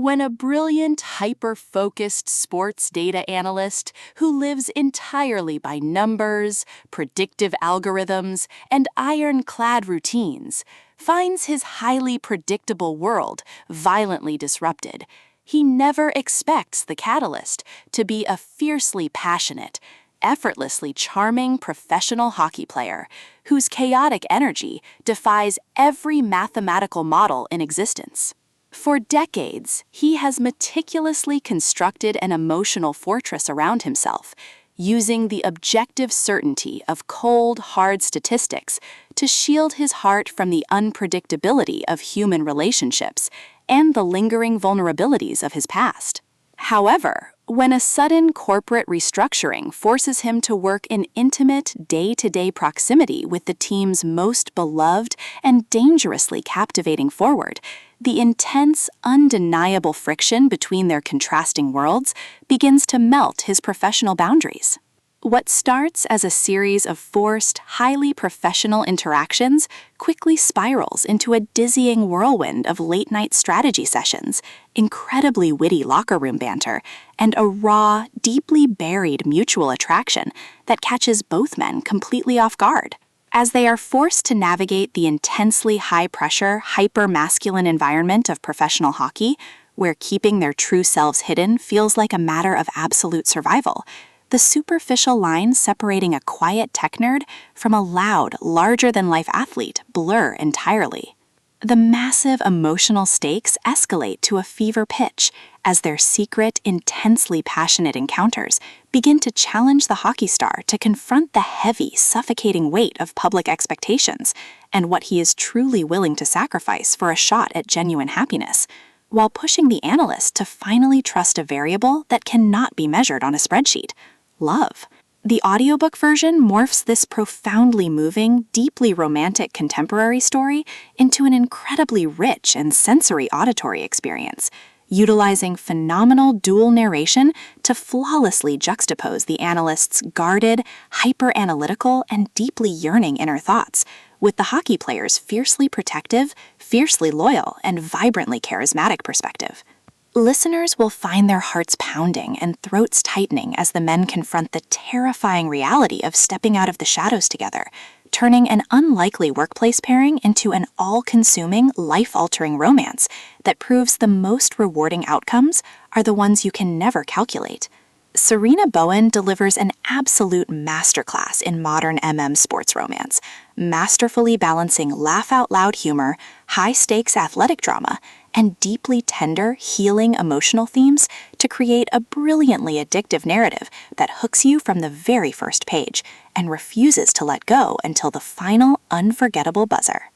When a brilliant, hyper-focused sports data analyst who lives entirely by numbers, predictive algorithms, and ironclad routines finds his highly predictable world violently disrupted, he never expects the catalyst to be a fiercely passionate, effortlessly charming professional hockey player whose chaotic energy defies every mathematical model in existence. For decades, he has meticulously constructed an emotional fortress around himself, using the objective certainty of cold, hard statistics to shield his heart from the unpredictability of human relationships and the lingering vulnerabilities of his past. However, when a sudden corporate restructuring forces him to work in intimate, day-to-day proximity with the team's most beloved and dangerously captivating forward, the intense, undeniable friction between their contrasting worlds begins to melt his professional boundaries. What starts as a series of forced, highly professional interactions quickly spirals into a dizzying whirlwind of late-night strategy sessions, incredibly witty locker room banter, and a raw, deeply buried mutual attraction that catches both men completely off guard. As they are forced to navigate the intensely high-pressure, hyper-masculine environment of professional hockey, where keeping their true selves hidden feels like a matter of absolute survival, the superficial lines separating a quiet tech nerd from a loud, larger-than-life athlete blur entirely. The massive emotional stakes escalate to a fever pitch as their secret, intensely passionate encounters begin to challenge the hockey star to confront the heavy, suffocating weight of public expectations and what he is truly willing to sacrifice for a shot at genuine happiness, while pushing the analyst to finally trust a variable that cannot be measured on a spreadsheet: love. The audiobook version morphs this profoundly moving, deeply romantic contemporary story into an incredibly rich and sensory auditory experience, utilizing phenomenal dual narration to flawlessly juxtapose the analyst's guarded, hyper-analytical, and deeply yearning inner thoughts, with the hockey player's fiercely protective, fiercely loyal, and vibrantly charismatic perspective. Listeners will find their hearts pounding and throats tightening as the men confront the terrifying reality of stepping out of the shadows together, turning an unlikely workplace pairing into an all-consuming, life-altering romance that proves the most rewarding outcomes are the ones you can never calculate. Sarina Bowen delivers an absolute masterclass in modern sports romance, masterfully balancing laugh-out-loud humor, high-stakes athletic drama, and deeply tender, healing emotional themes to create a brilliantly addictive narrative that hooks you from the very first page and refuses to let go until the final unforgettable buzzer.